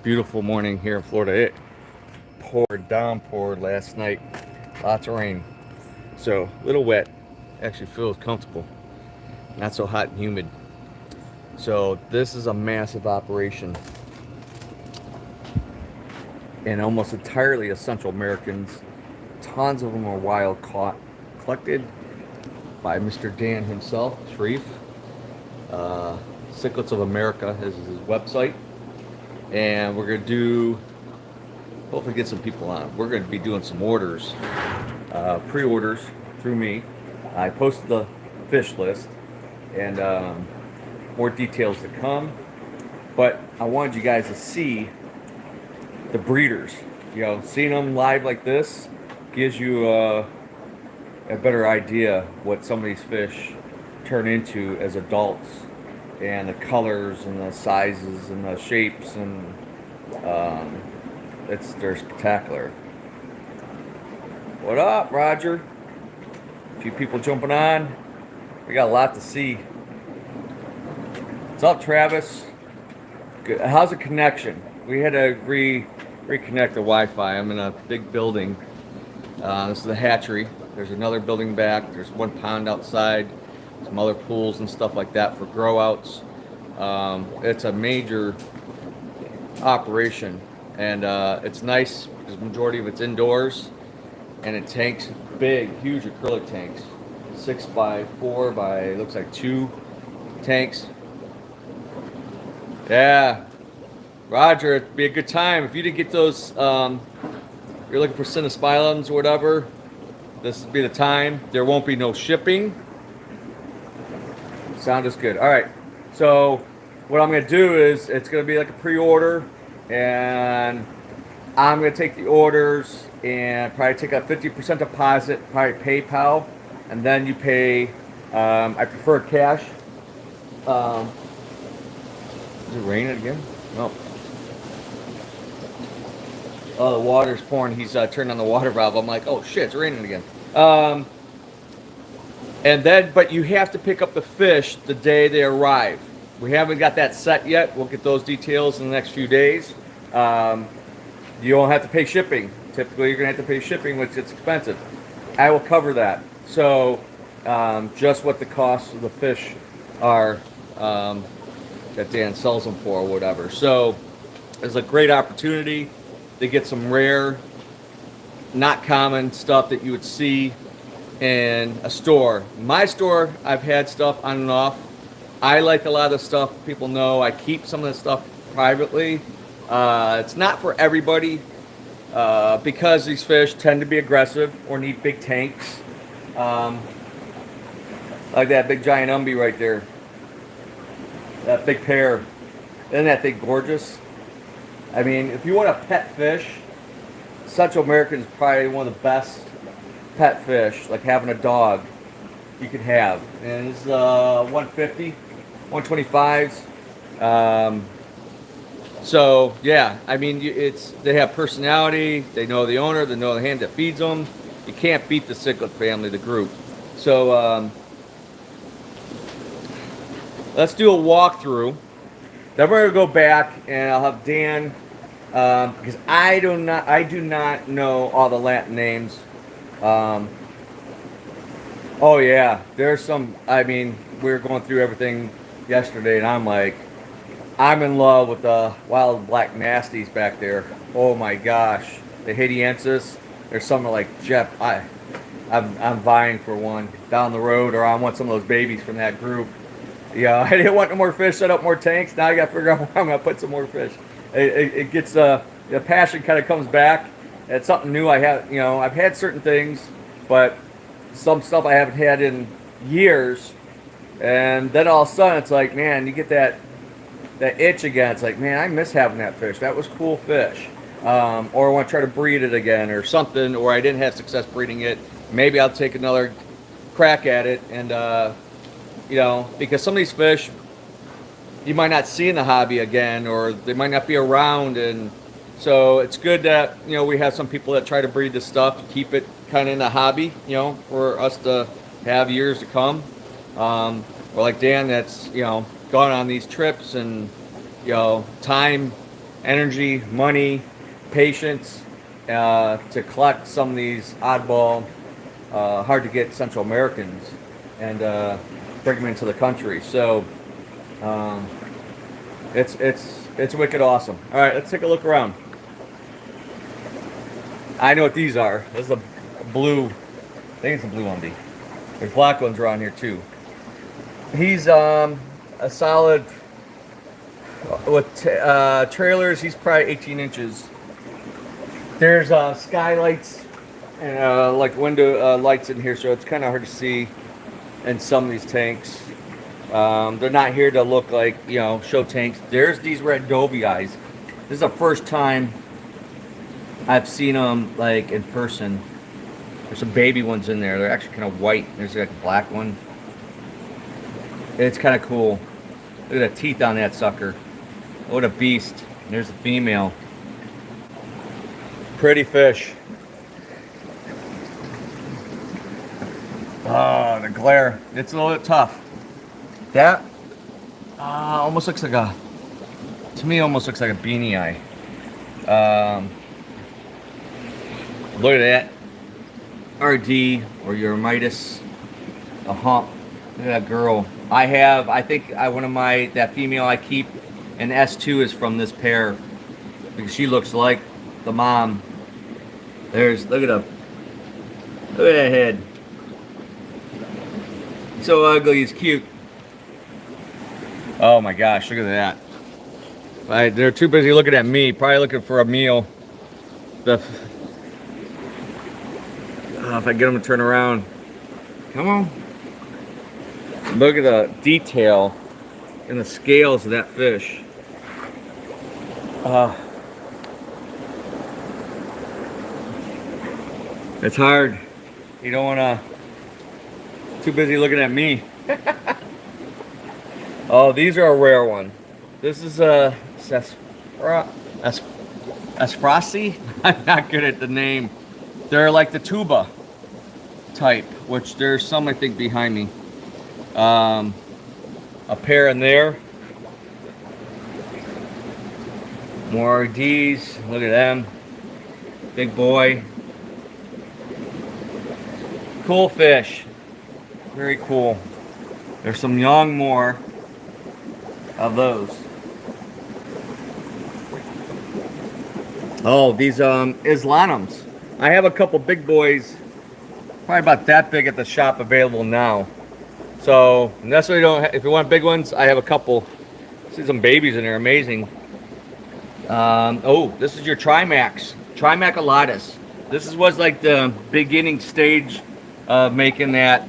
beautiful morning here in Florida. It downpoured last night. Lots of rain. So, a little wet. Actually feels comfortable. Not so hot and humid. So, this is a massive operation. And almost entirely of Central Americans. Tons of them are wild caught. Collected by Mr. Dan himself, Sharif. Cichlids of America is his website. And we're going to do, hopefully get some people on. We're going to be doing some orders, pre-orders through me. I posted the fish list and more details to come. But I wanted you guys to see the breeders. You know, seeing them live like this gives you a better idea what some of these fish turn into as adults, and the colors and the sizes and the shapes, and they're spectacular. What up, Roger? A few people jumping on. We got a lot to see. What's up, Travis? Good. How's the connection? We had to reconnect the Wi-Fi. I'm in a big building. This is the hatchery. There's another building back. There's one pond outside. Some other pools and stuff like that for grow outs. It's a major operation, and it's nice because the majority of it's indoors, and it tanks big, huge acrylic tanks, 6x4 by looks like 2 tanks. Yeah, Roger, it'd be a good time if you didn't get those. You're looking for Cinnaspilums or whatever. This would be the time. There won't be no shipping. Sound is good. All right. So what I'm going to do is it's going to be like a pre-order, and I'm going to take the orders and probably take a 50% deposit, probably PayPal, and then you pay. I prefer cash. Is it raining again? No. Oh, the water's pouring. He's turned on the water valve. I'm like, oh shit, it's raining again. And then, but you have to pick up the fish the day they arrive. We haven't got that set yet. We'll get those details in the next few days. You don't have to pay shipping. Typically, you're going to have to pay shipping, which is expensive. I will cover that. So, just what the costs of the fish are that Dan sells them for, or whatever. So, it's a great opportunity to get some rare, not common stuff that you would see in a store. My store, I've had stuff on and off. I like a lot of the stuff. People know I keep some of the stuff privately. It's not for everybody because these fish tend to be aggressive or need big tanks. Like that big giant umbi right there. That big pair. Isn't that thing gorgeous? I mean, if you want a pet fish, Central American is probably one of the best pet fish, like having a dog you can have. And it's 150, 125s. So yeah, I mean, they have personality. They know the owner. They know the hand that feeds them. You can't beat the cichlid family, the group. So let's do a walkthrough. Then we're gonna go back and I'll have Dan, because I do not know all the Latin names. Oh yeah, there's some. I mean, we were going through everything yesterday, and I'm in love with the wild black nasties back there. Oh my gosh, the Haitiensis. There's something like Jeff. I'm vying for one down the road, or I want some of those babies from that group. Yeah, I didn't want no more fish, set up more tanks. Now I got to figure out where I'm going to put some more fish. It gets, the passion kind of comes back. It's something new I have, I've had certain things, but some stuff I haven't had in years. And then all of a sudden it's like, man, you get that itch again. It's like, man, I miss having that fish. That was cool fish. Or I want to try to breed it again or something, or I didn't have success breeding it. Maybe I'll take another crack at it and, because some of these fish you might not see in the hobby again, or they might not be around, and so it's good that we have some people that try to breed this stuff, keep it kind of in the hobby, for us to have years to come. Or like Dan, that's gone on these trips, and time energy, money, patience to collect some of these oddball, hard to get Central Americans and bring them into the country. So it's wicked awesome. All right, let's take a look around. I know what these are. This is a blue. I think it's a blue undie. There's black ones around here too. He's a solid with trailers. He's probably 18 inches. There's skylights and like window lights in here, so it's kind of hard to see in some of these tanks. They're not here to look like, you know, show tanks. There's these red Dobie eyes. This is the first time I've seen them like in person. There's some baby ones in there. They're actually kind of white. There's like a black one. It's kind of cool. Look at the teeth on that sucker. What a beast. There's the female. Pretty fish. Oh, the glare. It's a little bit tough. That almost looks like a, to me, almost looks like a beanie eye. Look at that. RD or Euramitis. A hump. Look at that girl. I think one of my, that female I keep, and S2 is from this pair because she looks like the mom. Look at that head. So ugly, he's cute. Oh my gosh, look at that. They're too busy looking at me, probably looking for a meal. If I get them to turn around. Come on. Look at the detail in the scales of that fish. It's hard. You don't want to. Too busy looking at me. Oh, these are a rare one. This is a Esprasi. I'm not good at the name. They're like the tuba type, which there's some I think behind me. A pair in there. More RDs. Look at them. Big boy. Cool fish. Very cool. There's some young more of those. Oh, these Islanums. I have a couple big boys, probably about that big at the shop available now. So that's what you don't. If you want big ones, I have a couple. See some babies in there, amazing. Oh, this is your Trimax, Trimaculatus. This was like the beginning stage of making that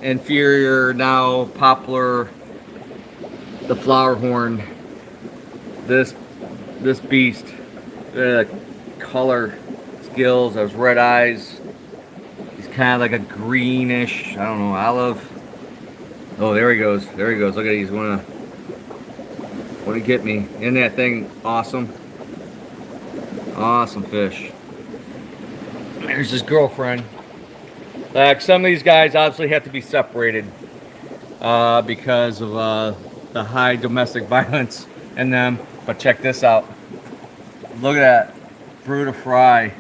inferior, now popular, the Flowerhorn. This beast, the color, skills, those red eyes. He's kind of like a greenish, I don't know, olive. Oh, there he goes. There he goes. Look at it. He's want to get me. Isn't that thing awesome? Awesome fish. There's his girlfriend. Like some of these guys obviously have to be separated because of the high domestic violence in them. But check this out. Look at that. Brood of fry.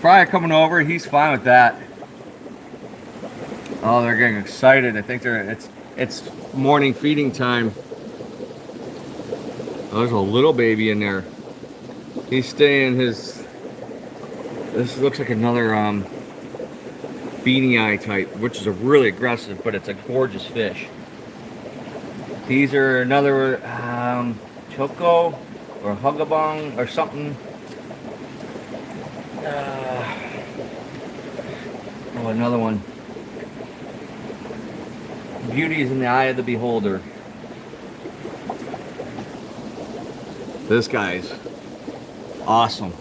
Fry coming over. He's fine with that. Oh, they're getting excited. I think it's morning feeding time. Oh, there's a little baby in there. He's staying his. This looks like another beanie eye type, which is a really aggressive, but it's a gorgeous fish. These are another choco or hugabong or something. Oh, another one. Beauty is in the eye of the beholder. This guy's awesome.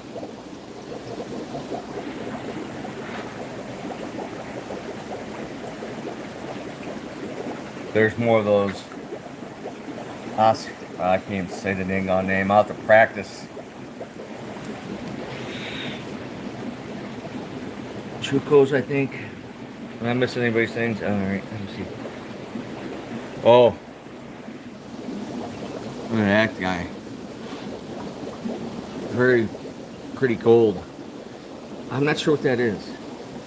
There's more of those. I can't even say the dang on name. I'll have to practice. Chucos, I think. Am I missing anybody's things? Alright, let me see. Oh. Look at that guy. Very pretty gold. I'm not sure what that is.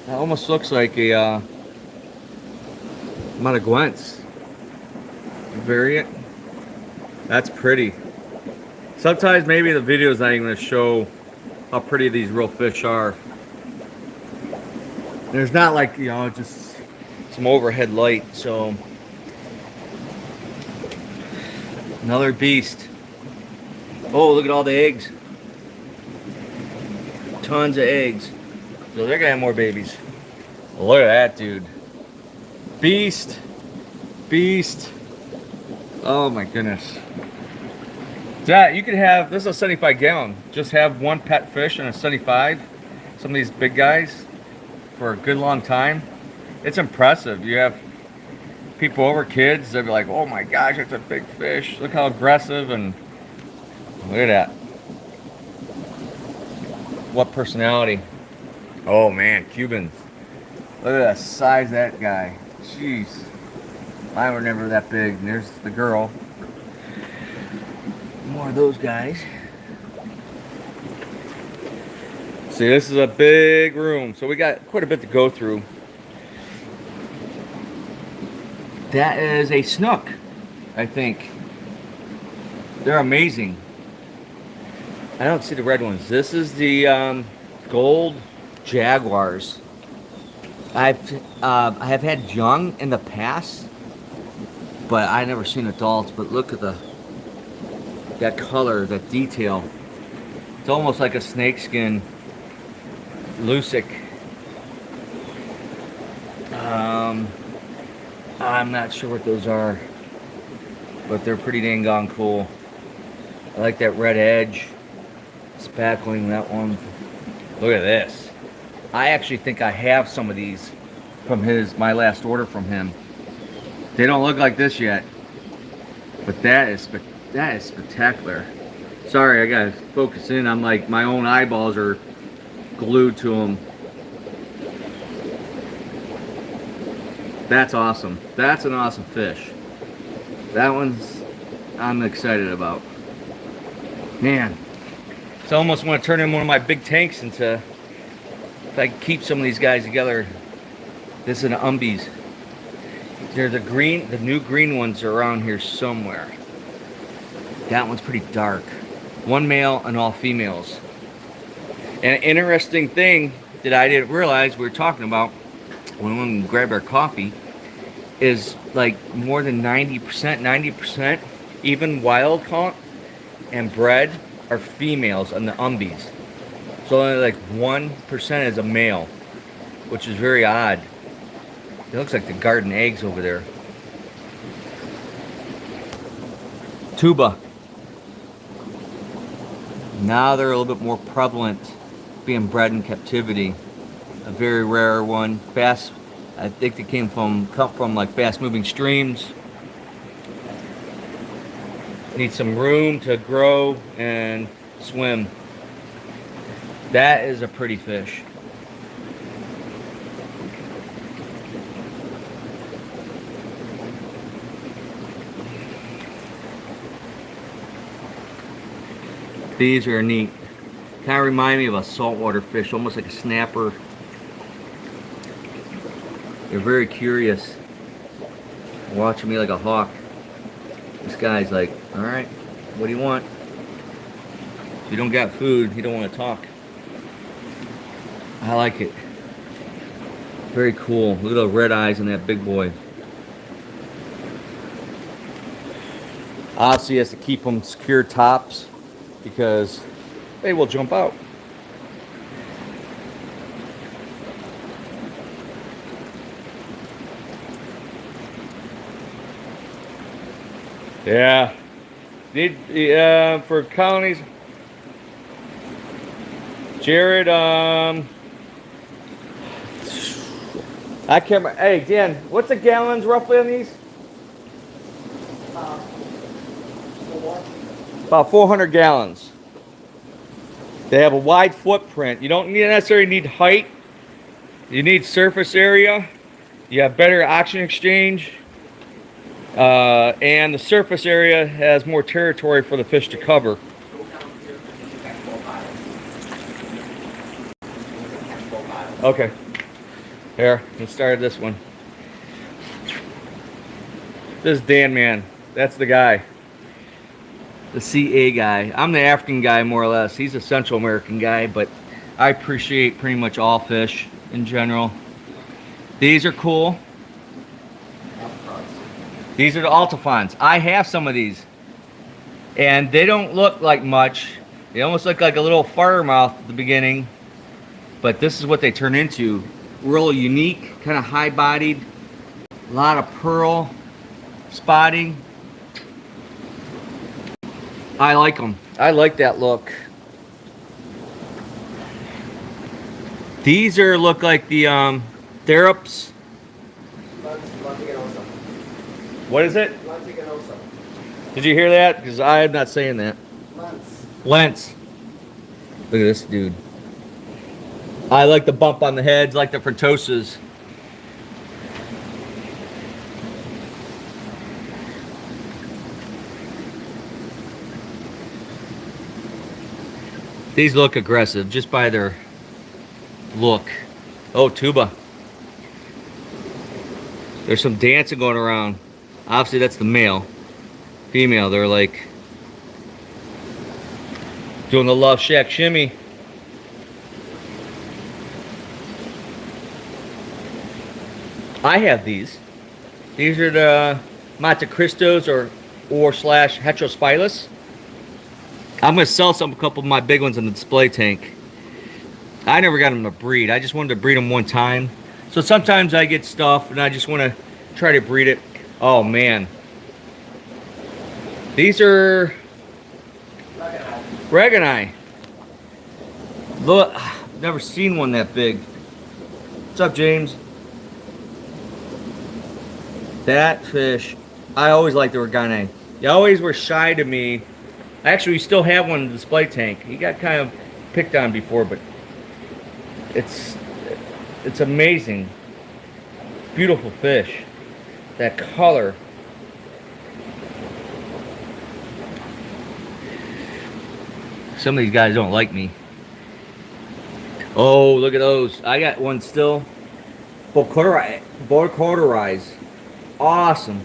That almost looks like a Mataguense variant. That's pretty. Sometimes maybe the video is not even going to show how pretty these real fish are. There's not like, you know, just some overhead light. So another beast. Oh, look at all the eggs. Tons of eggs. So they're gonna have more babies. Look at that, dude. Beast. Beast. Oh my goodness. Yeah, you could have, this is a 75 gallon. Just have one pet fish in a 75. Some of these big guys for a good long time. It's impressive. You have people over, kids, they'll be like, oh my gosh, that's a big fish. Look how aggressive, and look at that. What personality. Oh man, Cubans. Look at the size of that guy. Jeez. Mine were never that big. And there's the girl. More of those guys. See, this is a big room, so we got quite a bit to go through. That is a snook, I think. They're amazing. I don't see the red ones. This is the gold Jaguars. I have had young in the past, but I never seen adults. But look at that color, that detail. It's almost like a snakeskin Lucic. I'm not sure what those are, but they're pretty dang gone cool. I like that red edge. Spackling that one. Look at this. I actually think I have some of these from my last order from him. They don't look like this yet, but that is spectacular. Sorry, I gotta focus in. I'm like, my own eyeballs are glued to them. That's awesome. That's an awesome fish. That one's I'm excited about. Man, so I almost want to turn in one of my big tanks into, if I can keep some of these guys together. This is an umbies. There's the new green ones are around here somewhere. That one's pretty dark. One male and all females. And an interesting thing that I didn't realize we were talking about when we grabbed our coffee is like more than 90%, even wild caught and bred are females on the umbies. So only like 1% is a male, which is very odd. It looks like the garden eggs over there. Tuba. Now they're a little bit more prevalent, being bred in captivity. A very rare one. Fast. I think they come from like fast moving streams. Need some room to grow and swim. That is a pretty fish. These are neat. Kind of remind me of a saltwater fish, almost like a snapper. They're very curious, watching me like a hawk. This guy's like, all right, what do you want? If you don't got food, you don't want to talk. I like it. Very cool. Look at the red eyes on that big boy. Obviously, he has to keep them secure tops because they will jump out. Yeah. Need for colonies. Jared, I can't remember. Hey, Dan, what's the gallons roughly on these? About 400 gallons. They have a wide footprint. You don't necessarily need height. You need surface area. You have better oxygen exchange. And the surface area has more territory for the fish to cover. Okay. Here, let's start this one. This is Dan Man. That's the guy. The CA guy. I'm the African guy, more or less. He's a Central American guy, but I appreciate pretty much all fish in general. These are cool. These are the Altifons. I have some of these. And they don't look like much. They almost look like a little fire mouth at the beginning. But this is what they turn into. Real unique, kind of high-bodied. A lot of pearl spotting. I like them. I like that look. These are look like the Therops. What is it? Did you hear that? Because I am not saying that. Lens. Look at this dude. I like the bump on the heads, like the Frontosas. These look aggressive just by their look. Oh, tuba. There's some dancing going around. Obviously, that's the male. Female, they're like doing the Love Shack shimmy. I have these. These are the Monte Cristos or slash Heterospilus. I'm going to sell a couple of my big ones in the display tank. I never got them to breed. I just wanted to breed them one time. So sometimes I get stuff and I just want to try to breed it. Oh man. These are Regani. Look, I've never seen one that big. What's up, James? That fish, I always liked the Regani. They always were shy to me. Actually, we still have one in the display tank. He got kind of picked on before, but it's amazing. Beautiful fish. That color. Some of these guys don't like me. Oh, look at those. I got one still. Bocortorize. Awesome.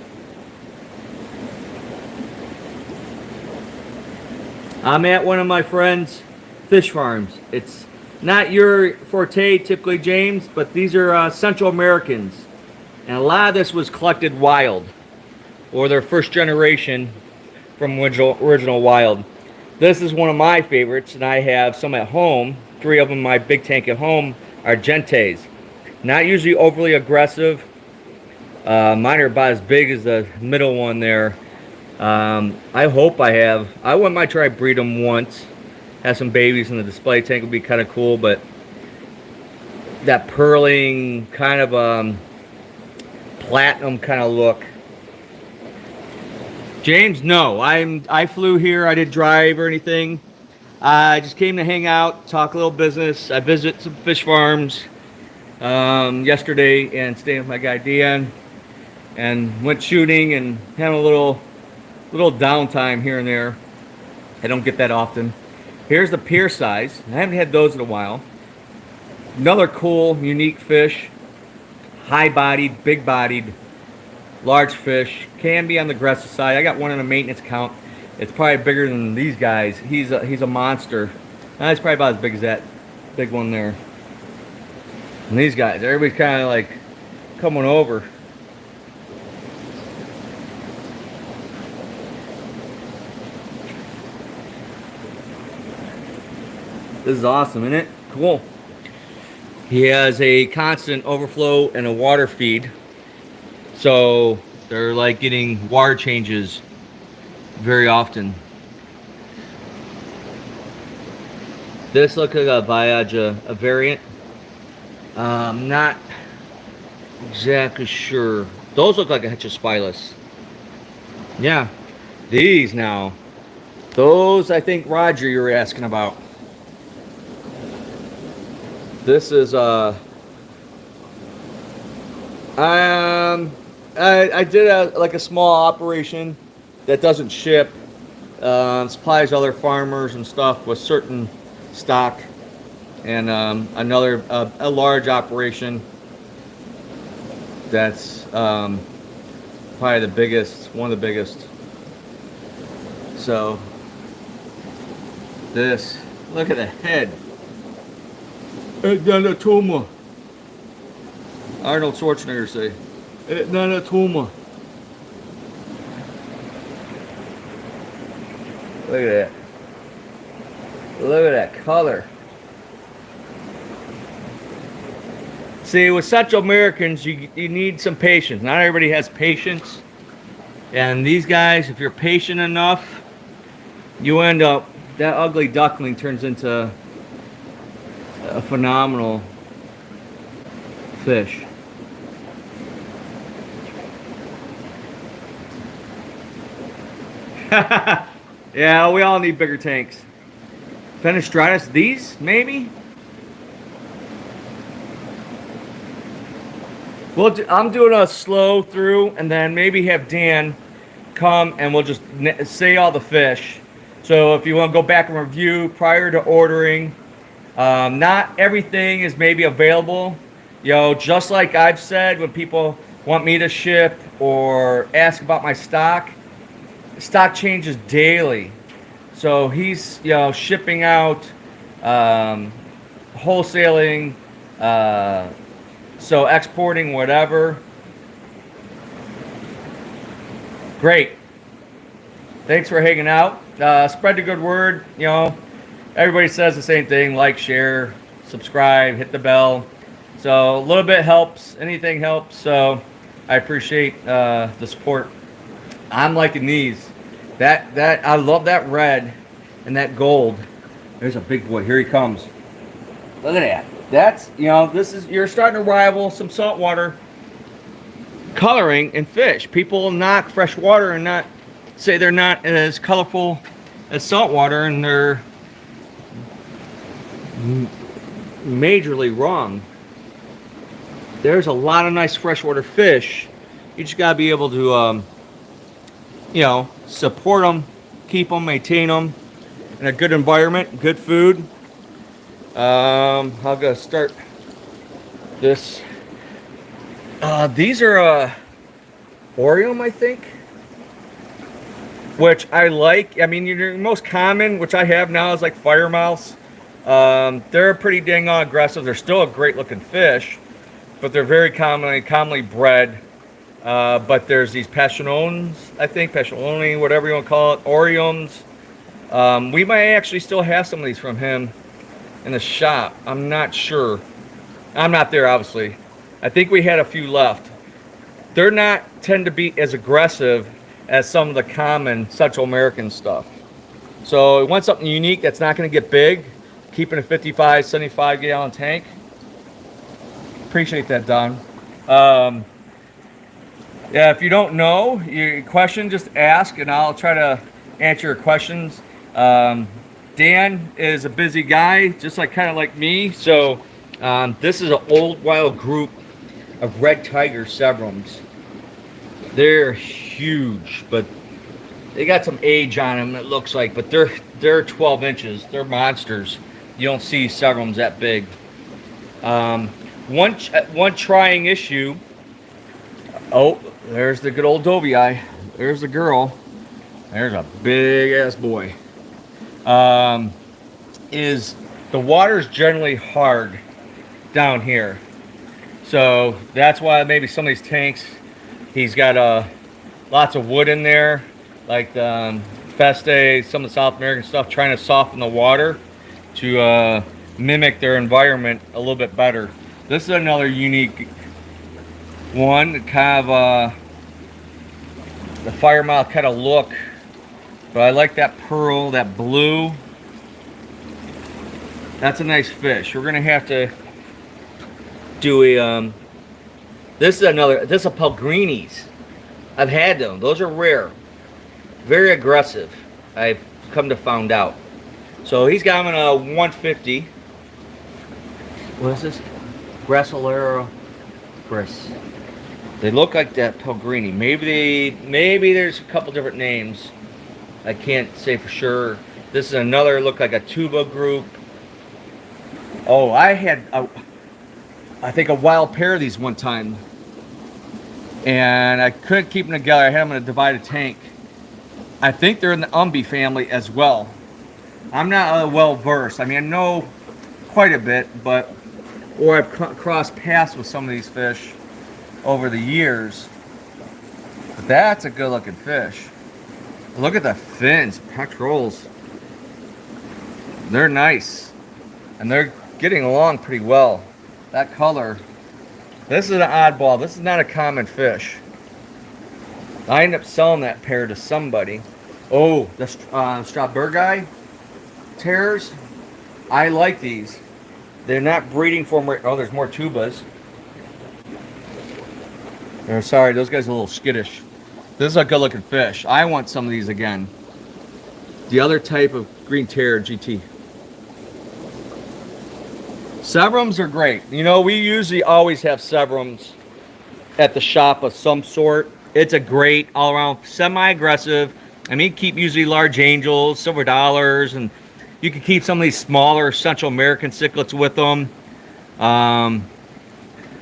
I'm at one of my friends' fish farms. It's not your forte typically, James, but these are Central Americans. And a lot of this was collected wild, or their first generation from original wild. This is one of my favorites, and I have some at home. 3 of them in my big tank at home are Gentes. Not usually overly aggressive. Mine are about as big as the middle one there. I hope I wouldn't mind try to breed them once. Have some babies in the display tank would be kind of cool, but that pearling kind of platinum kind of look. James, no, I flew here. I didn't drive or anything. I just came to hang out, talk a little business. I visited some fish farms yesterday and stayed with my guy Dan, and went shooting and had a little downtime here and there. I don't get that often. Here's the pier size. I haven't had those in a while. Another cool, unique fish. High-bodied, big-bodied, large fish. Can be on the aggressive side. I got one in a maintenance count. It's probably bigger than these guys. He's a monster. That's probably about as big as that big one there. And these guys, everybody's kind of like coming over. This is awesome, isn't it? Cool. He has a constant overflow and a water feed. So they're like getting water changes very often. This looks like a Viaja, a variant. I'm not exactly sure. Those look like a Heterospilus. Yeah. These now. Those, I think, Roger, you were asking about. This is I did like a small operation that doesn't ship, supplies other farmers and stuff with certain stock. and another a large operation that's probably the biggest, one of the biggest. So this, look at the head. It's not a tumor. Arnold Schwarzenegger say, it's not a tumor. Look at that. Look at that color. See, with Central Americans, you need some patience. Not everybody has patience. And these guys, if you're patient enough, you end up, that ugly duckling turns into a phenomenal fish. Yeah, we all need bigger tanks. Fenestratus, these, maybe? Well, I'm doing a slow through, and then maybe have Dan come and we'll just say all the fish. So if you want to go back and review prior to ordering, not everything is maybe available. You know, just like I've said, when people want me to ship or ask about my stock changes daily. So he's, you know, shipping out, wholesaling, so exporting, whatever. Great. Thanks for hanging out. Spread the good word. You know, everybody says the same thing. Like, share, subscribe, hit the bell. So a little bit helps. Anything helps. So I appreciate the support. I'm liking these. That I love that red and that gold. There's a big boy. Here he comes. Look at that. That's, you know, this is, you're starting to rival some saltwater coloring in fish. People knock fresh water and not say they're not as colorful as saltwater, and they're majorly wrong. There's a lot of nice freshwater fish. You just gotta be able to, you know, support them, keep them, maintain them in a good environment, good food. I'm gonna start this. These are Orium, I think, which I like. I mean, your most common, which I have now, is like fire mouths. They're pretty dang aggressive. They're still a great looking fish, but they're very commonly bred. But there's these Passiones, I think, Passiononi, whatever you want to call it, Oriums. We might actually still have some of these from him in the shop. I'm not sure. I'm not there, obviously. I think we had a few left. They're not tend to be as aggressive as some of the common Central American stuff. So we want something unique that's not going to get big. Keeping a 55, 75 gallon tank. Appreciate that, Don. Yeah, if you don't know your question, just ask and I'll try to answer your questions. Dan is a busy guy, just like kind of like me. So this is an old wild group of red Tiger Severums. They're huge, but they got some age on them, it looks like. But they're 12 inches. They're monsters. You don't see Severums that big. One trying issue. Oh, there's the good old Dobie eye. There's the girl. There's a big ass boy. Is the water's generally hard down here, so that's why maybe some of these tanks, he's got lots of wood in there, like the Feste, some of the South American stuff, trying to soften the water to mimic their environment a little bit better. This is another unique one, kind of the firemouth kind of look, but I like that pearl, that blue. That's a nice fish. We're gonna have to do a this is a Pellegrinis. I've had them. Those are rare, very aggressive, I've come to find out. So he's got him in a 150. What is this? Grassolera Chris. They look like that Pellegrini. Maybe there's a couple different names. I can't say for sure. This is another, look like a tuba group. Oh, I had, I think, a wild pair of these one time. And I couldn't keep them together. I had them in a divided tank. I think they're in the Umbi family as well. I'm not well versed. I mean, I know quite a bit, but, or I've crossed paths with some of these fish over the years. But that's a good looking fish. Look at the fins, pectorals. They're nice. And they're getting along pretty well. That color. This is an oddball. This is not a common fish. I ended up selling that pair to somebody. Oh, the Strawberry tears. I like these. They're not breeding for them. Oh, there's more tubas. Sorry, those guys are a little skittish. This is a good looking fish. I want some of these again. The other type of green tear GT. Severums are great. You know, we usually always have Severums at the shop of some sort. It's a great all-around semi-aggressive. I mean, you keep usually large angels, silver dollars, and you can keep some of these smaller Central American cichlids with them.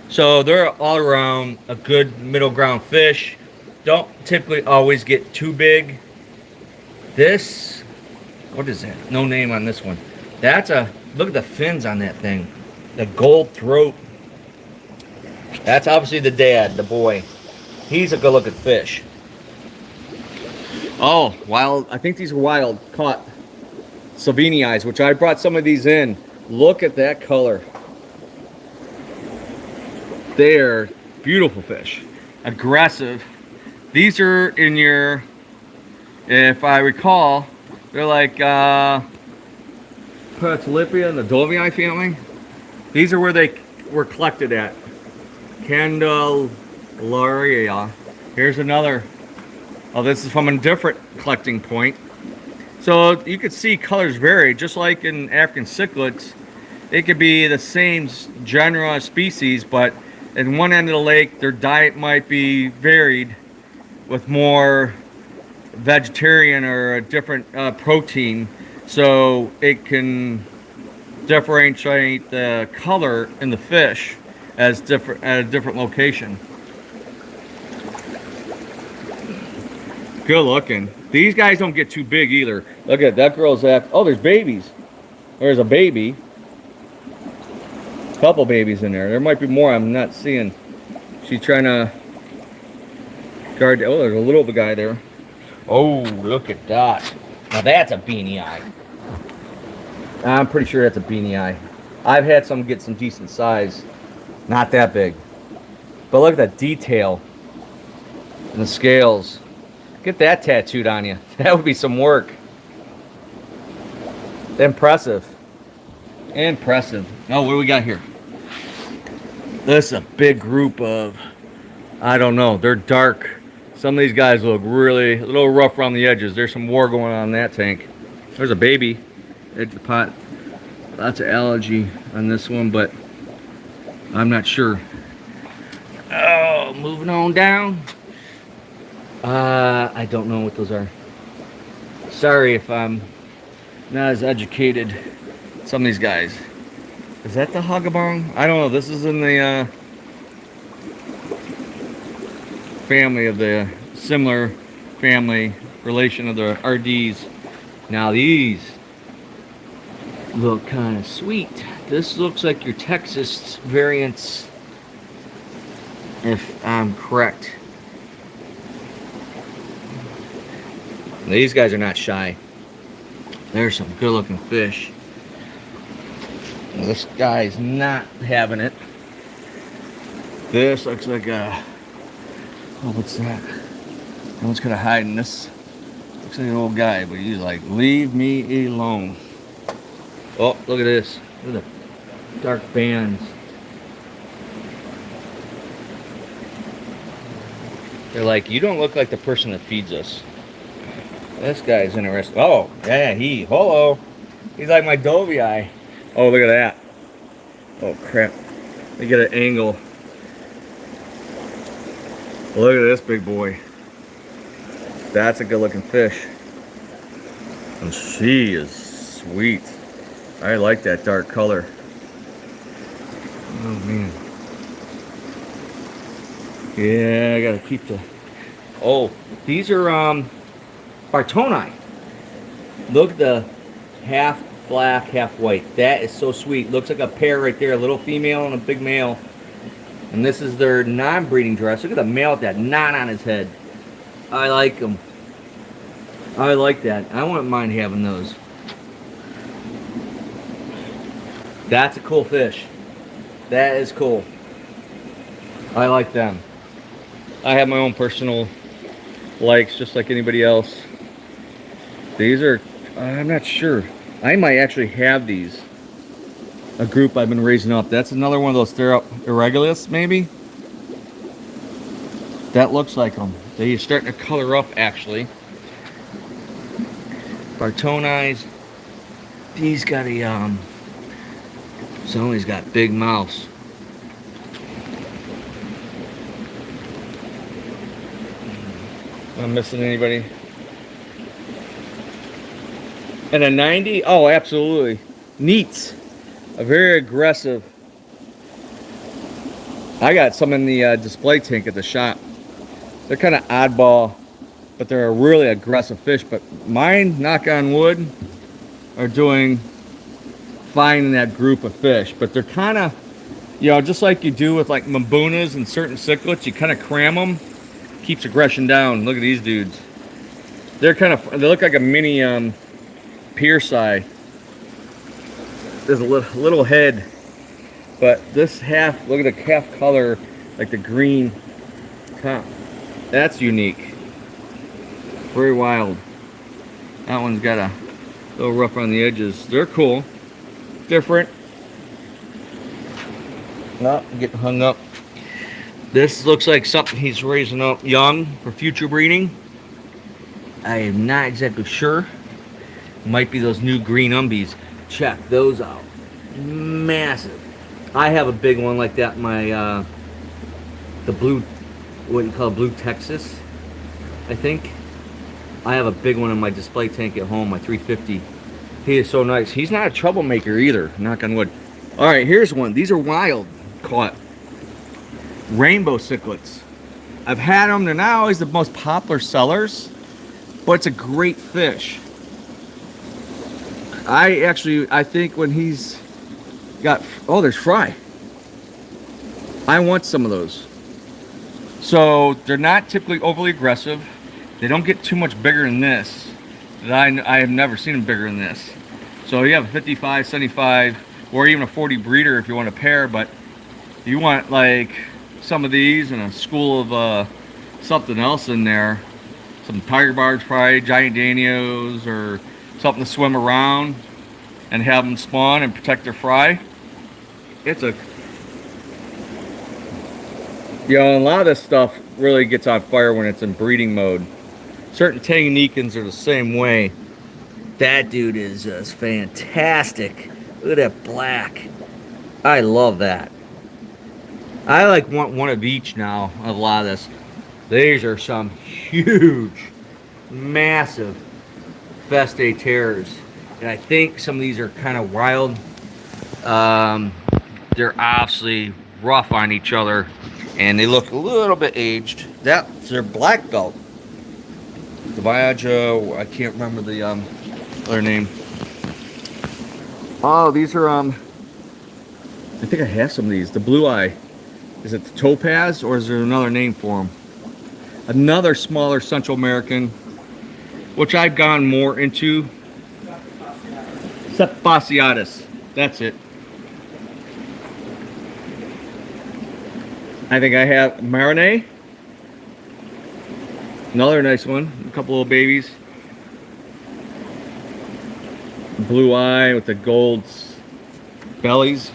So they're all around a good middle ground fish. Don't typically always get too big. This, what is that? No name on this one. That's a, look at the fins on that thing. The gold throat. That's obviously the dad, the boy. He's a good looking fish. Oh, wild. I think these are wild caught Silvenii, which I brought some of these in. Look at that color. They're beautiful fish. Aggressive. These are in your, if I recall, they're like Tilapia and the Dovii family. These are where they were collected at. Candelaria. Here's another. Oh, this is from a different collecting point. So you could see colors vary, just like in African cichlids. It could be the same genera species, but in one end of the lake, their diet might be varied with more vegetarian or a different protein, so it can differentiate the color in the fish as different at a different location. Good looking. These guys don't get too big either. Look at that girl's after. Oh, there's babies. There's a baby. Couple babies in there. There might be more I'm not seeing. She's trying to guard. Oh, there's a little guy there. Oh, look at that. Now that's a beanie eye. I'm pretty sure that's a beanie eye. I've had some get some decent size. Not that big. But look at that detail and the scales. Get that tattooed on you. That would be some work. Impressive. Impressive. Oh, what do we got here? This is a big group of, I don't know, they're dark. Some of these guys look really a little rough around the edges. There's some war going on in that tank. There's a baby at the pot. Lots of allergy on this one, but I'm not sure. Oh, moving on down. I don't know what those are. Sorry if I'm not as educated. Some of these guys. Is that the Hagabong? I don't know. This is in the family of the similar family relation of the RDs. Now these look kind of sweet. This looks like your Texas variants, if I'm correct. These guys are not shy. There's some good looking fish. This guy's not having it. This looks like a, oh, what's that? No one's gonna hide in this. Looks like an old guy, but he's like, leave me alone. Oh, look at this. Look at the dark bands. They're like, you don't look like the person that feeds us. This guy's interesting. Oh, yeah, hello. He's like my Dovii eye. Oh, look at that. Oh, crap. Let me get an angle. Look at this big boy. That's a good looking fish. And she is sweet. I like that dark color. Oh man. Yeah, I gotta keep the. Oh, these are Bartoni. Look at the half black, half white. That is so sweet. Looks like a pair right there, a little female and a big male. And this is their non-breeding dress. Look at the male with that knot on his head. I like them. I like that. I wouldn't mind having those. That's a cool fish. That is cool. I like them. I have my own personal likes, just like anybody else. These are, I'm not sure. I might actually have these. A group I've been raising up. That's another one of those irregulars, maybe. That looks like them. They're starting to color up, actually. Bartonis. These got a some of these got big mouths. Am I missing anybody? And a 90? Oh, absolutely. Neats. A very aggressive. I got some in the display tank at the shop. They're kind of oddball, but they're a really aggressive fish. But mine, knock on wood, are doing fine in that group of fish. But they're kind of, you know, just like you do with like mambunas and certain cichlids, you kind of cram them, keeps aggression down. Look at these dudes. They're kind of, they look like a mini pierceye. There's a little head, but this half, look at the half color, like the green top. That's unique. Very wild. That one's got a little rough on the edges. They're cool. Different. Not getting hung up. This looks like something he's raising up young for future breeding. I am not exactly sure. Might be those new green umbies. Check those out. Massive. I have a big one like that in my the blue, what you call blue Texas, I think. I have a big one in my display tank at home, my 350. He is so nice. He's not a troublemaker either, knock on wood. All right, here's one. These are wild caught. Rainbow cichlids. I've had them. They're not always the most popular sellers, but it's a great fish. I think when he's got, oh, there's fry. I want some of those. So they're not typically overly aggressive. They don't get too much bigger than this. I have never seen them bigger than this. So you have a 55, 75, or even a 40 breeder if you want a pair, but you want like some of these and a school of something else in there. Some tiger barbs, probably giant danios, or something to swim around and have them spawn and protect their fry. It's a, you know, a lot of this stuff really gets on fire when it's in breeding mode. Certain Tanganyikans are the same way. That dude is just fantastic. Look at that black. I love that. I like want one of each now of a lot of this. These are some huge, massive Feste terrors. And I think some of these are kind of wild. They're obviously rough on each other, and they look a little bit aged. That's their black belt. The Viaja, I can't remember the other name. Oh, these are I think I have some of these. The blue eye. Is it the topaz, or is there another name for them? Another smaller Central American, which I've gone more into. Fasciatus. That's it. I think I have Marinade. Another nice one. A couple little babies. Blue eye with the gold bellies.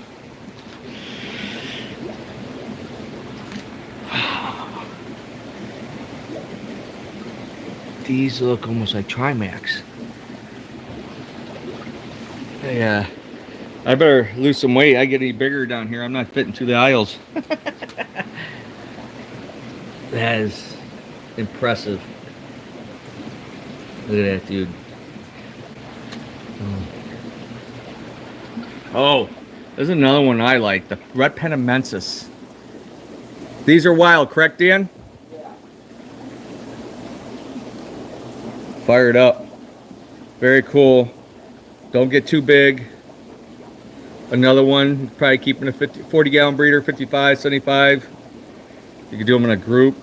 These look almost like Trimax. Yeah, I better lose some weight. I get any bigger down here. I'm not fitting through the aisles. That is impressive. Look at that dude. Oh, There's another one I like, the red penamensis. These are wild, correct, Dan? Yeah. Fired up. Very cool. Don't get too big. Another one, probably keeping a 40 gallon breeder, 55, 75. You can do them in a group.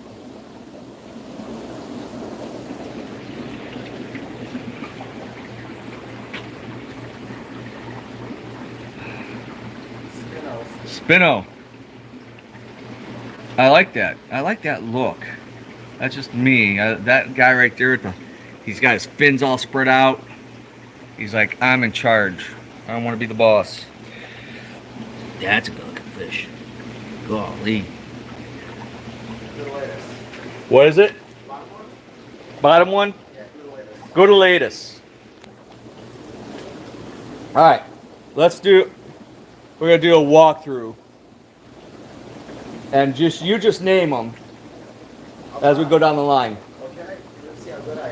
Spino. I like that. I like that look. That's just me. That guy right there, he's got his fins all spread out. He's like, I'm in charge. I don't want to be the boss. That's a good looking fish. Golly. What is it? Bottom one? Yeah, Go to latest. Alright. We're gonna do a walkthrough. And you just name them as we go down the line. Okay, let's see how good I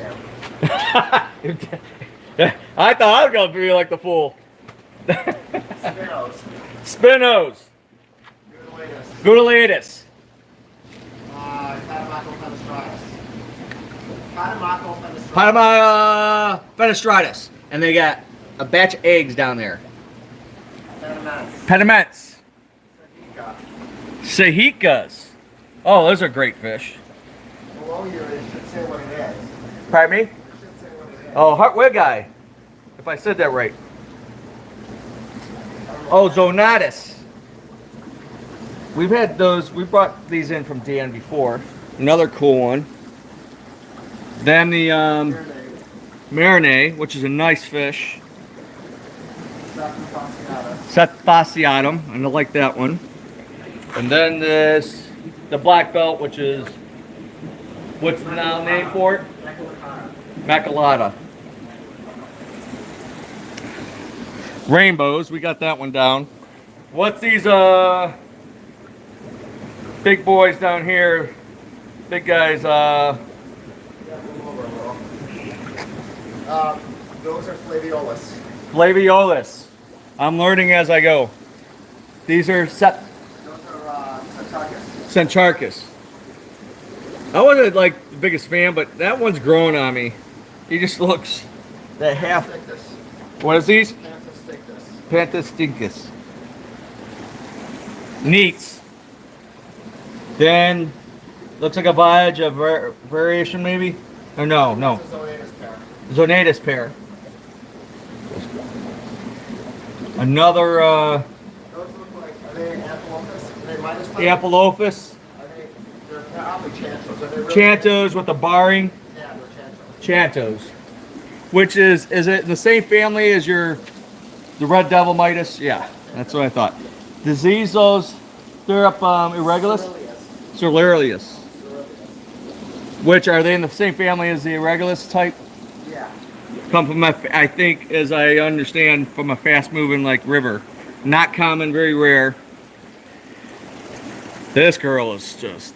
am. I thought I was gonna be like the fool. Spinos. Spinos. Latest. Gutulatus. Catamaco fenestratus. Catamaco fenestratus. Panama fenestratus. And they got a batch of eggs down there. Penaments. Penaments. Sahica. Sahicas. Oh, those are great fish. Below you, it should say what it is. Pardon me? It should say what it is. Oh, Hartwig guy. If I said that right. Oh, Zonatus. We've had those. We brought these in from Dan before. Another cool one. Then the Marinade, which is a nice fish. Seth fasciatum, and I like that one. And then the black belt, which is, what's the now name for it? Macalata. Rainbows, we got that one down. What's these big boys down here? Big guys, Those are flaviolus. Flaviolus. I'm learning as I go. These are Those are Centarchus. Centarchus. I wasn't like the biggest fan, but that one's growing on me. He just looks that half. Panthus What is these? stinctus. Panthus. Neats. Then looks like a voyage of variation maybe. Or no. That's a Zonatus pair. Zonatus pair. Another Those look like, are they Amphilophus? Are they minus type? Amphilophus. They're probably Chantos. Are they really? Chantos with the barring. Yeah, they're Chantos. Chantos. Which is it in the same family as the red devil midas? Yeah, that's what I thought. Diseasos, they're up irregulus? Cerularius. Which are they in the same family as the irregulus type? Yeah. Come from I think, as I understand, from a fast-moving like river. Not common, very rare. This girl is just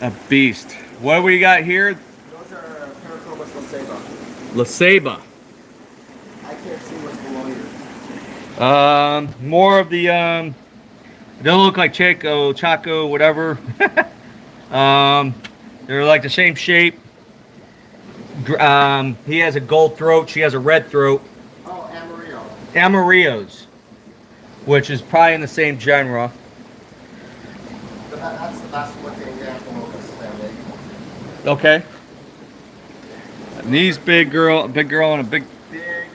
a beast. What do we got here? Those are Parachromos laceba. LaCeiba. I can't see what's below you. More of the they don't look like Chaco, whatever. They're like the same shape. He has a gold throat. She has a red throat. Oh, Amarillo. Amarillos, which is probably in the same genre. But that's the best looking Amphilophus family. Okay. And these big girl and a big Big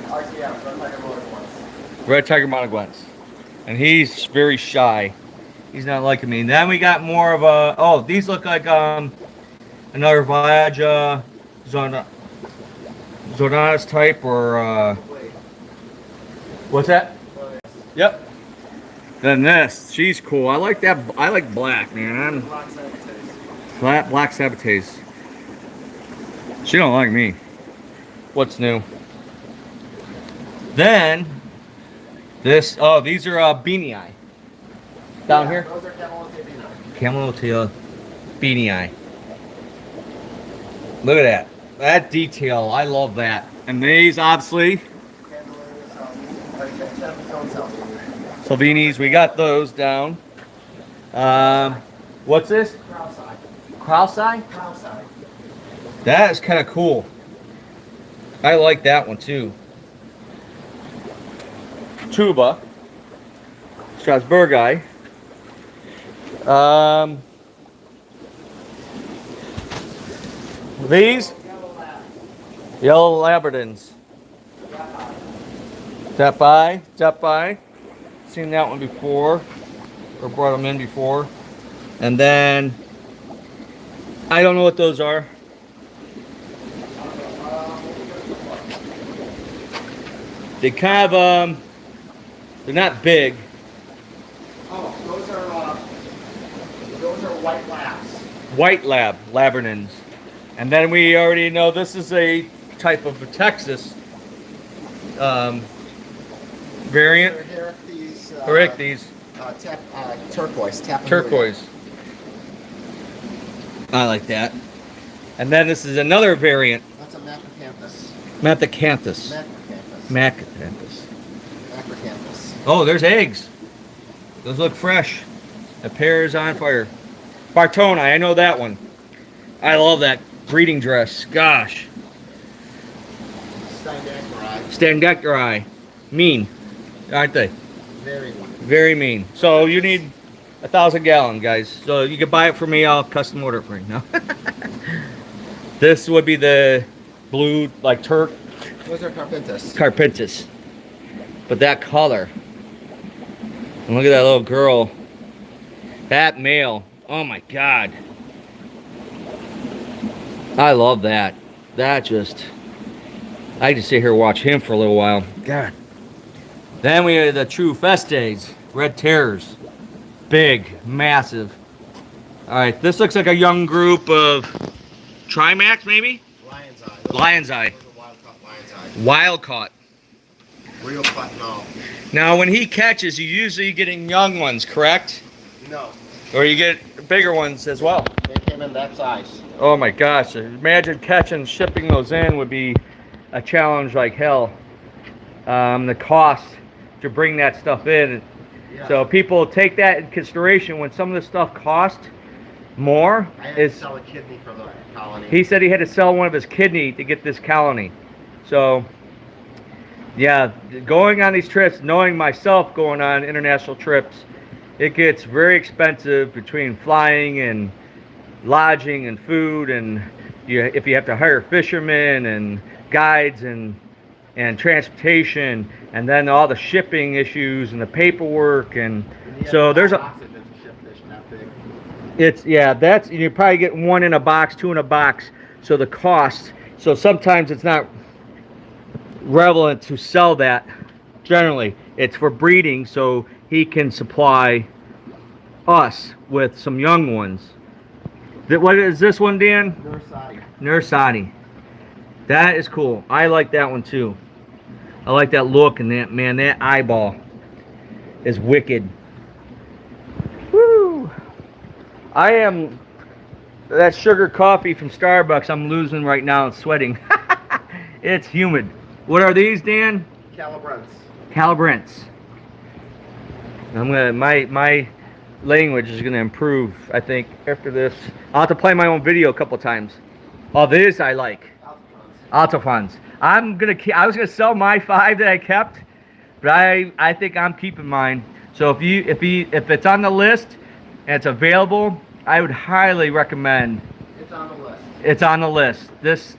RTF, Red Tiger Motor ones. red tiger monoguents, and he's very shy. He's not liking me. Then we got more of a. Oh, these look like another Viaja Zonatus type or Wait. what's that? Oh, yes. Yep. Then this, she's cool. I like that. I like black, man. Black Sagittarius. Black sabotage. She don't like me. What's new? Then this. Oh, these are beanie eye. Down here. Those are Camelote Camelote beanie eye. Look at that. That detail. I love that. And these, obviously, Salvinis, we got those down. What's this? Krausai? That is kind of cool. I like that one too. Tuba. Strasburgi. These? Yellow Labradors. Japai. Seen that one before. Or brought them in before. And then, I don't know what those are. They kind of, they're not big. Oh, those are white labs. White Labradors. And then we already know this is a type of a Texas variant. Herictes. Turquoise. Turquoise. I like that. And then this is another variant. That's a Macrocanthus. Macacanthus. Macrocanthus. Oh, there's eggs. Those look fresh. The pear is on fire. Bartoni, I know that one. I love that breeding dress. Gosh. Stangectori. Mean, aren't they? Very mean. So you need 1,000 gallon, guys. So you can buy it for me. I'll custom order it for you. No. This would be the blue, like Turk. Those are Carpentus. Carpentus. But that color. And look at that little girl. That male. Oh my God. I love that. That just, I just sit here and watch him for a little while. God. Then we have the true Festes. Red Terrors. Big. Massive. Alright, this looks like a young group of Trimax, maybe? Lion's Eye. Wild caught. Real cut and all. Now, when he catches, you're usually getting young ones, correct? No. Or you get bigger ones as well. They came in that size. Oh my gosh. Imagine catching, shipping those in would be a challenge like hell. The cost to bring that stuff in. Yeah. So people take that in consideration when some of this stuff costs more. I had to sell a kidney for the colony. He said he had to sell one of his kidney to get this colony. So, yeah, going on these trips, knowing myself going on international trips, it gets very expensive between flying and lodging and food, and if you have to hire fishermen and guides and transportation, and then all the shipping issues and the paperwork, and so there's a. It's that's you probably get one in a box, two in a box. So the cost. So sometimes it's not relevant to sell that. Generally, it's for breeding, so he can supply us with some young ones. What is this one, Dan? Nursati. That is cool. I like that one too. I like that look, and that, man, that eyeball is wicked. Woo! I am that sugar coffee from Starbucks. I'm losing right now and sweating. It's humid. What are these, Dan? Calabrants. I'm gonna my language is gonna improve, I think, after this. I'll have to play my own video a couple times. Oh, this I like. Altafons. I was gonna sell my 5 that I kept, but I think I'm keeping mine. So if it's on the list and it's available, I would highly recommend. It's on the list. It's on the list. This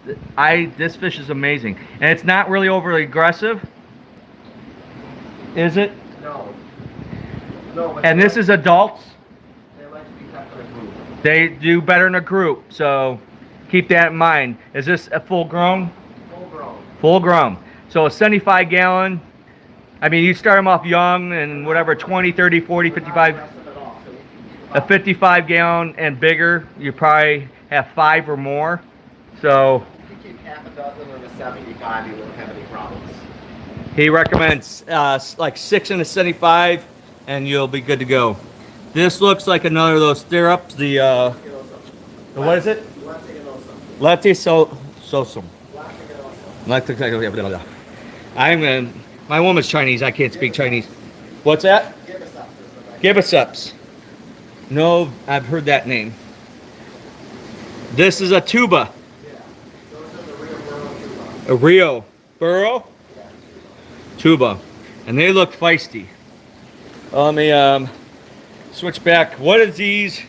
fish is amazing, and it's not really overly aggressive, is it? No. And this is adults. They like to be kept in a group. They do better in a group, so keep that in mind. Is this a full grown? Full grown. So a 75 gallon. I mean, you start them off young and whatever, 20, 30, 40, 55. A 55 gallon and bigger, you probably have 5 or more. So if you keep half a dozen of a 75, you won't have any problems. he recommends like 6 in a 75, and you'll be good to go. This looks like another of those stirrups. The what is it? Lactososum. My woman's Chinese. I can't speak Chinese. What's that? Gibbous. Gibbous. No, I've heard that name. This is a tuba. Yeah. Those are the real burrow tuba. A Rio burrow Yeah. tuba. And they look feisty. Let me switch back. What is these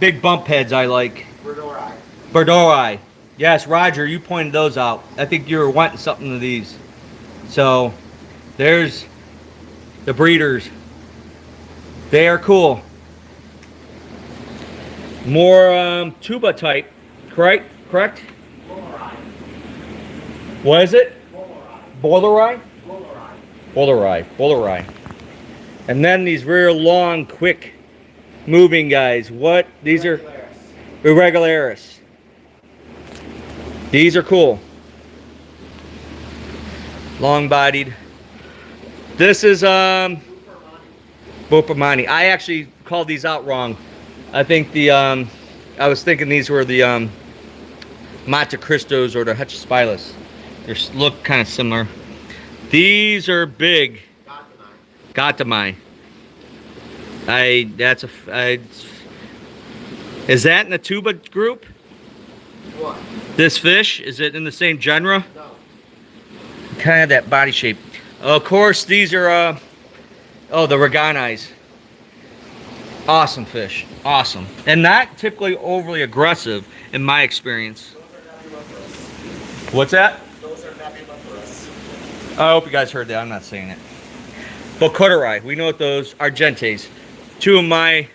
big bump heads I like? Verdori. Verdori. Yes, Roger, you pointed those out. I think you were wanting something of these. So, there's the breeders. They are cool. More tuba type, correct? Correct? Bowleri. What is it? Bowleri. Bowleri. Bowleri. And then these real long, quick moving guys. What? These are irregularis. These are cool. Long bodied. This is Bopamani. I actually called these out wrong. I think the I was thinking these were the Monte Cristos or the Hechaspilus. They look kind of similar. These are big. Gatamai. Is that in the tuba group? What? This fish, is it in the same genre? No. Kind of that body shape. Of course, these are the Reganais. Awesome fish, awesome, and not typically overly aggressive in my experience. Those are nebuliferous. What's that? Those are nebuliferous. I hope you guys heard that. I'm not saying it. Bocoterai, we know what those Argentes. Two of my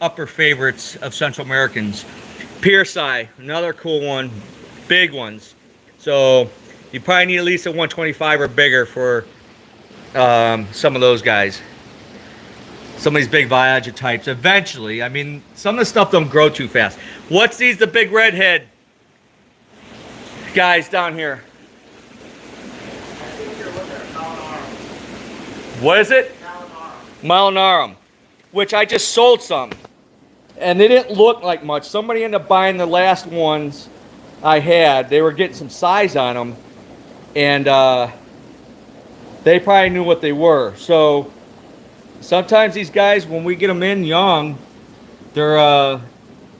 upper favorites of Central Americans. Piercei, another cool one. Big ones. So you probably need at least a 125 or bigger for some of those guys. Some of these big Viagra types. Eventually, I mean, some of the stuff don't grow too fast. What's these, the big redhead guys down here? I think you're looking at Malinarum. What is it? Malinarum, which I just sold some. And they didn't look like much. Somebody ended up buying the last ones I had. They were getting some size on them. And they probably knew what they were. So sometimes these guys, when we get them in young, they're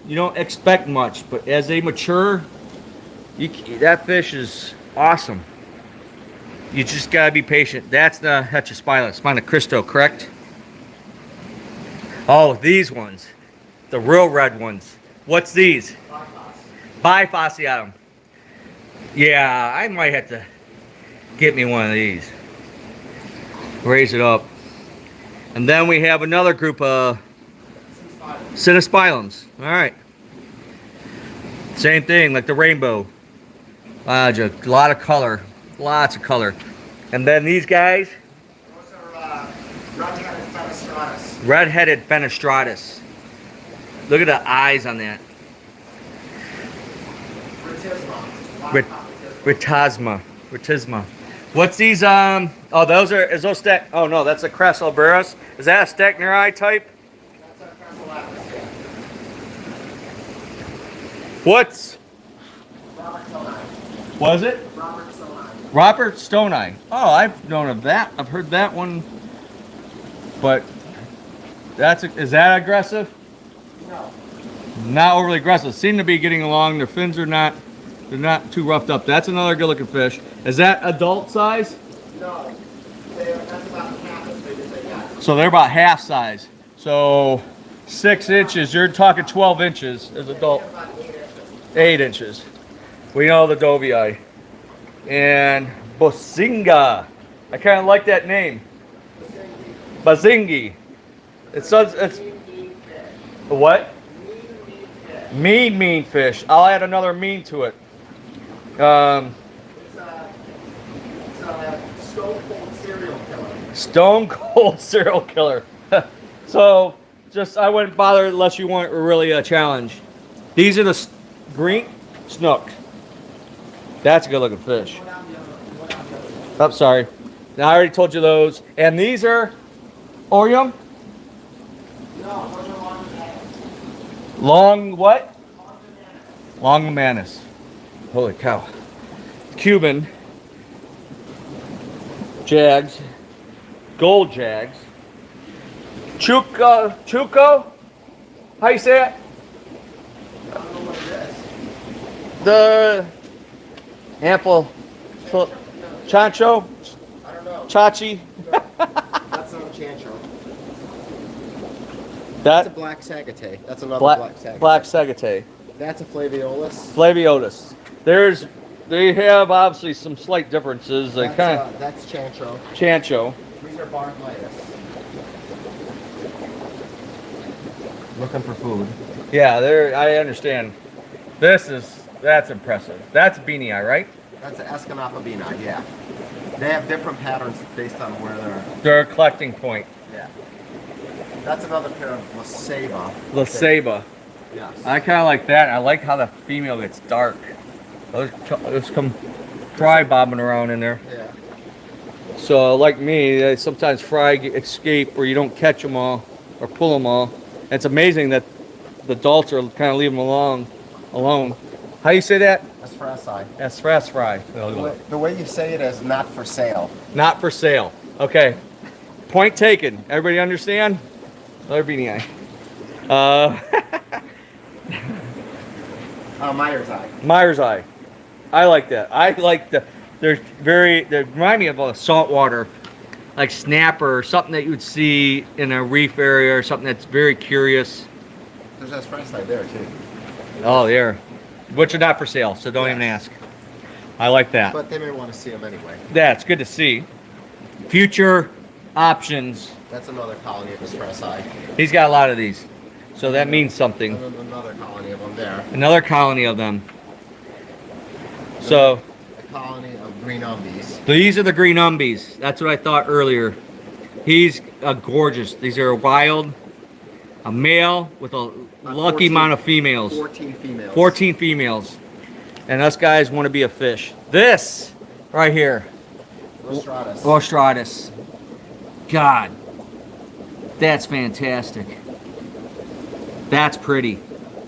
you don't expect much. But as they mature, that fish is awesome. You just gotta be patient. That's the Hechaspilus, Monte Cristo, correct? Oh, these ones. The real red ones. What's these? Bifasciatum. Yeah, I might have to get me one of these. Raise it up. And then we have another group of Cichlids. Alright. Same thing, like the rainbow. A lot of color. Lots of color. And then these guys. Those are red-headed fenestratus. Red-headed fenestratus. Look at the eyes on that. Ritisma. What's these, oh, those are, is those stack, oh no, that's a Crassulberus. Is that a Stachnerii type? That's a Crassulberus, yeah. What's, Robert Stoney. what is it? Robert Stoney. Robert Stoney. Oh, I've known of that. I've heard that one. But, is that aggressive? No. Not overly aggressive. Seem to be getting along. Their fins are not, they're not too roughed up. That's another good looking fish. Is that adult size? No. That's about half as big as they got. So they're about half size. So 6 inches, you're talking 12 inches as adult. About 8 inches. 8 inches. We know the Dovii. And Bosinga. I kind of like that name. Bazingi. It's a what? Mean fish. I'll add another mean to it. It's a stone cold serial killer. Stone cold serial killer. So, I wouldn't bother unless you want really a challenge. These are the green snook. That's a good looking fish. Oh, sorry. Now I already told you those. And these are Orium? No, those are long. Long what? Longimanus. Holy cow. Cuban. Jags. Gold jags. Chuco? How you say it? I don't know what it is. The ample chancho, I don't know. chachi. That's not a chancho. That's a That black sagate. That's another black sagate. black sagate. That's a flaviolus. Flaviotus. They have obviously some slight differences. They kind of That's chancho. chancho. These are bartlitis. Looking for food. Yeah, I understand. That's impressive. That's beanie eye, right? That's an Escanopabina, yeah. They have different patterns based on where they're. Their collecting point. Yeah. That's another pair of Laseba. Laseba. Yes. I kind of like that. I like how the female gets dark. Those come fry bobbing around in there. Yeah. So like me, sometimes fry escape or you don't catch them all or pull them all. It's amazing that the adults are kind of leaving them alone. How you say that? That's Frassi. That's fast fry. The way you say it is not for sale. Not for sale. Okay. Point taken. Everybody understand? Another beanie eye. Myers Eye. Myers eye. I like that. I like they remind me of a saltwater, like snapper, or something that you would see in a reef area or something that's very curious. There's that Frassi there too. Oh, there. Which are not for sale, so don't even ask. I like that. But they may want to see them anyway. That's good to see. Future options. That's another colony of Frassi. He's got a lot of these, so that means something. And then another colony of them there. Another colony of them. So A colony of green umbies. these are the green umbies. That's what I thought earlier. He's gorgeous. These are wild. A male with a lucky amount of females. 14 females. 14 females. And us guys want to be a fish. This right here. Rostratus. Rostratus. God. That's fantastic. That's pretty.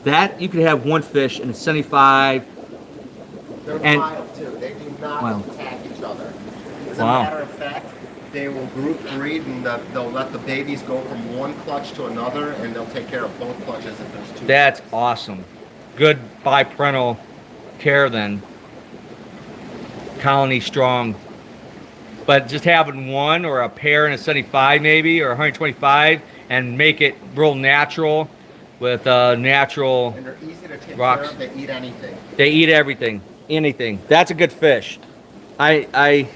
That you could have one fish and it's 75. They're and- wild too. They do not Wow. attack each other. As Wow. a matter of fact, they will group breed and they'll let the babies go from one clutch to another and they'll take care of both clutches if there's two. That's awesome. Good biparental care then. Colony strong. But just having one or a pair in a 75 maybe or 125 and make it real natural with natural. And they're easy to take Rocks. care of. They eat anything. They eat everything. Anything. That's a good fish. I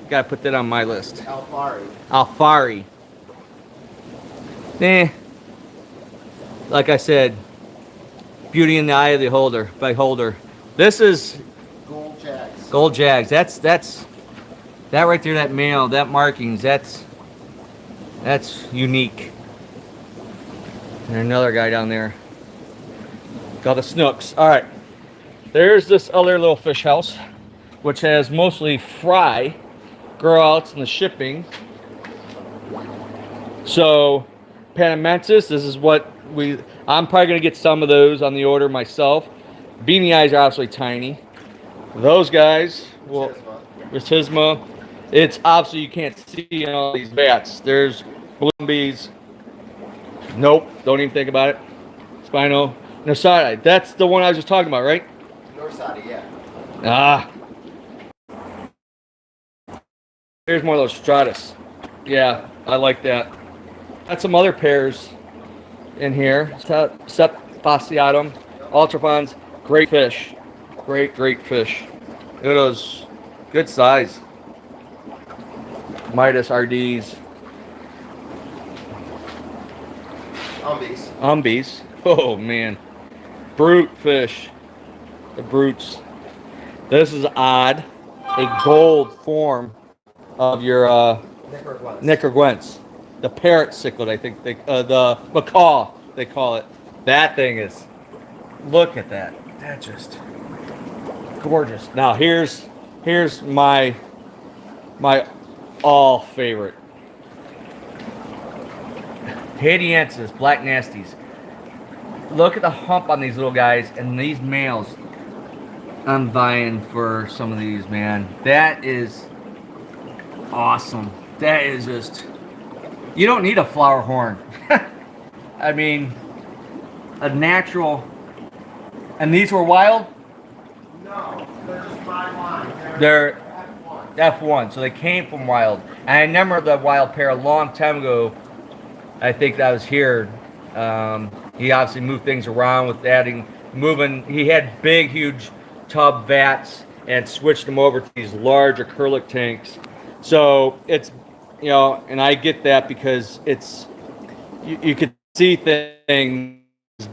gotta put that on my list. Alfari. Alfari. Like I said, beauty in the eye of the beholder. This is Gold Jags. gold jags. That's that right there. That male. That markings. That's unique. And another guy down there. Got the snooks. All right. There's this other little fish house, which has mostly fry, grow outs, and the shipping. So, Panamensis, this is what I'm probably going to get some of those on the order myself. Beanie eyes are absolutely tiny. Those guys, well, Ratisma. It's obviously you can't see in all these bats. There's Bloombees. Nope, don't even think about it. Spino. Nosati. That's the one I was just talking about, right? Norsati, yeah. Ah. Here's more of those Stratus. Yeah, I like that. Got some other pairs in here. Sept fasciatum, ultrafons, great fish. Great fish. It was good size. Midas RDs. Umbies. Umbies. Oh man. Brute fish. The brutes. This is odd. A gold form of your Nicaraguense. The parrot cichlid, I think the macaw, they call it. That thing is, look at that. That's just gorgeous. Now here's my all favorite. Haitiensis, black nasties. Look at the hump on these little guys and these males. I'm vying for some of these, man. That is awesome. That is just You don't need a flower horn. I mean, a natural. And these were wild? No, they're just my line. They're F1. F1, so they came from wild. And I remember the wild pair a long time ago. I think that was here. He obviously moved things around with moving. He had big, huge tub vats and switched them over to these large acrylic tanks. So it's, and I get that because it's, you could see things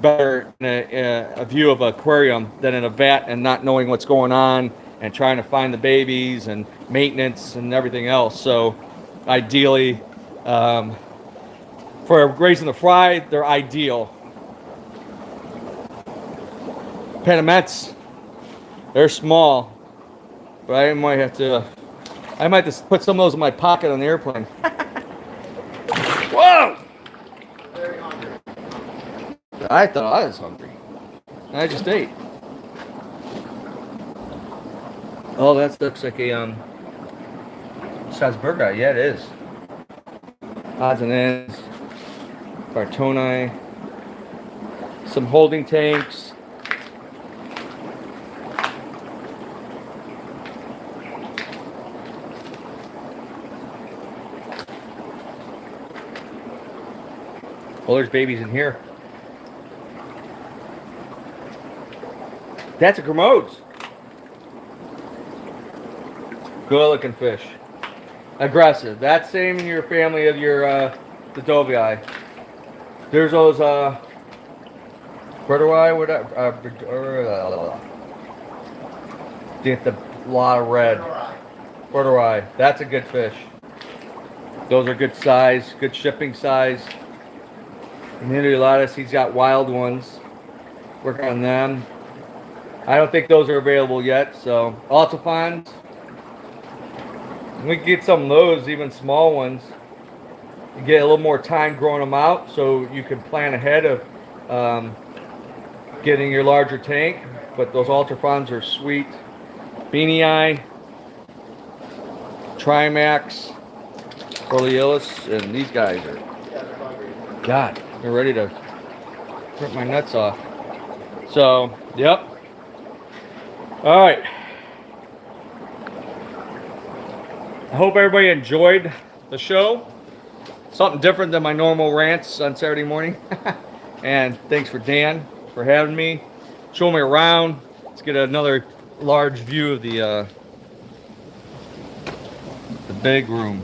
better in a view of an aquarium than in a vat and not knowing what's going on and trying to find the babies and maintenance and everything else. So ideally, for raising the fry, they're ideal. Panamettes, they're small, but I might have to put some of those in my pocket on the airplane. Whoa! Very hungry. I thought I was hungry. I just ate. Oh, that looks like a Salzburger. Yeah, it is. Odds and ends. Bartoni. Some holding tanks. Oh, there's babies in here. That's a Grimauds. Good looking fish. Aggressive. That's same in your family of your the dovii. There's those Burdoi, whatever. Get the lot of red. Burdoi. That's a good fish. Those are good size, good shipping size. Community Lattice, he's got wild ones. Work on them. I don't think those are available yet, so Altifons. We can get some of those, even small ones. You get a little more time growing them out, so you can plan ahead of getting your larger tank. But those Altifons are sweet. Beanie Eye, Trimax, Oleolis, and these guys are, God, they're ready to rip my nuts off. So, yep. All right. I hope everybody enjoyed the show. Something different than my normal rants on Saturday morning. And thanks for Dan for having me. Show me around. Let's get another large view of the big room.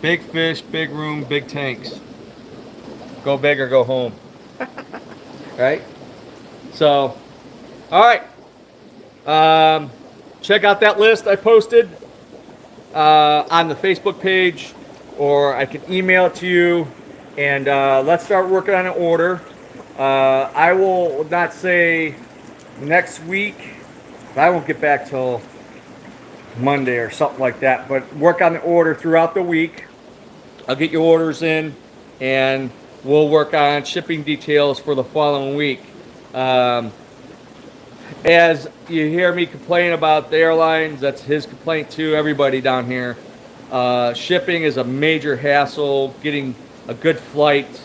Big fish, big room, big tanks. Go big or go home. Right? So, all right. Check out that list I posted on the Facebook page, or I can email it to you, and let's start working on an order. I will not say next week, but I won't get back till Monday or something like that, but work on the order throughout the week. I'll get your orders in, and we'll work on shipping details for the following week. As you hear me complain about the airlines, that's his complaint too, everybody down here. Shipping is a major hassle, getting a good flight,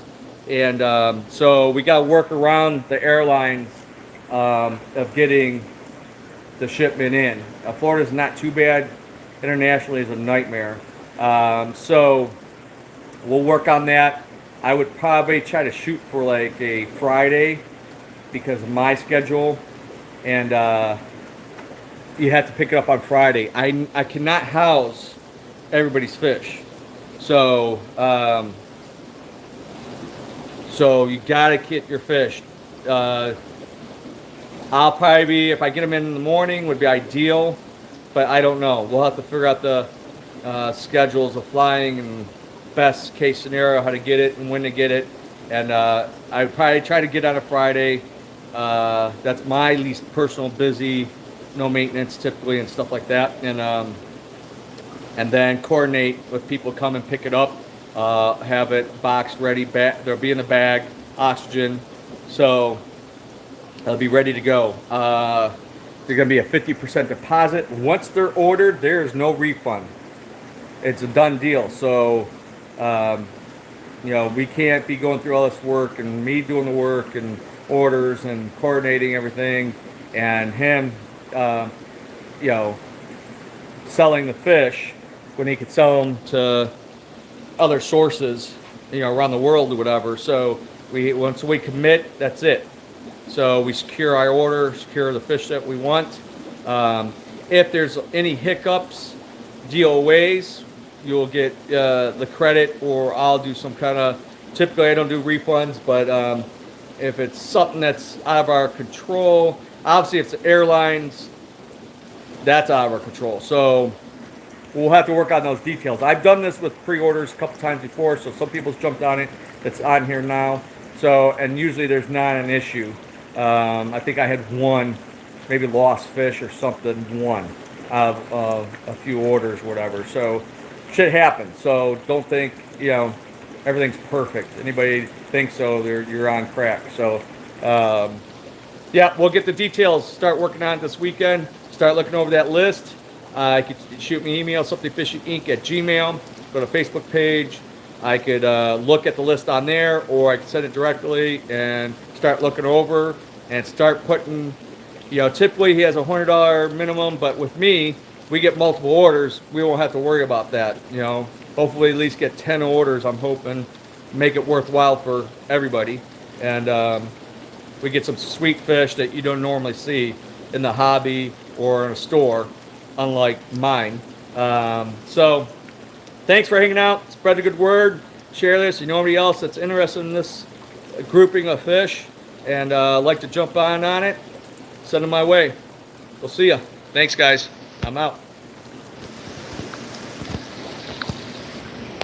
and so we got to work around the airlines of getting the shipment in. Florida's not too bad. Internationally is a nightmare. So we'll work on that. I would probably try to shoot for like a Friday because of my schedule, and you have to pick it up on Friday. I cannot house everybody's fish, so so you gotta get your fish. I'll probably be, if I get them in the morning, would be ideal, but I don't know. We'll have to figure out the schedules of flying and best case scenario, how to get it and when to get it. And I would probably try to get on a Friday. That's my least personal busy, no maintenance typically and stuff like that. And then coordinate with people come and pick it up, have it boxed ready, they'll be in the bag, oxygen, so they'll be ready to go. They're going to be a 50% deposit. Once they're ordered, there is no refund. It's a done deal. So You know, we can't be going through all this work and me doing the work and orders and coordinating everything, and him, you know, selling the fish when he could sell them to other sources, you know, around the world or whatever. So once we commit, that's it. So we secure our order, secure the fish that we want. If there's any hiccups, DOAs, you'll get the credit, or I'll do some kind of, typically I don't do refunds, but if it's something that's out of our control, obviously if it's airlines, that's out of our control. So we'll have to work on those details. I've done this with pre-orders a couple times before, so some people's jumped on it. That's on here now. So, and usually there's not an issue. I think I had one, maybe lost fish or something, one of a few orders, whatever. So shit happens. So don't think, you know, everything's perfect. Anybody thinks so, you're on crack. So yeah, we'll get the details. Start working on it this weekend. Start looking over that list. You could shoot me an email, somethingfishinginc@gmail. Go to Facebook page. I could look at the list on there, or I could send it directly and start looking over and start putting, you know, typically he has a $100 minimum, but with me, we get multiple orders. We won't have to worry about that, you know. Hopefully at least get 10 orders, I'm hoping, make it worthwhile for everybody. And we get some sweet fish that you don't normally see in the hobby or in a store, unlike mine. So thanks for hanging out. Spread the good word. Share this. You know anybody else that's interested in this grouping of fish and like to jump on it, send them my way. We'll see ya. Thanks, guys. I'm out.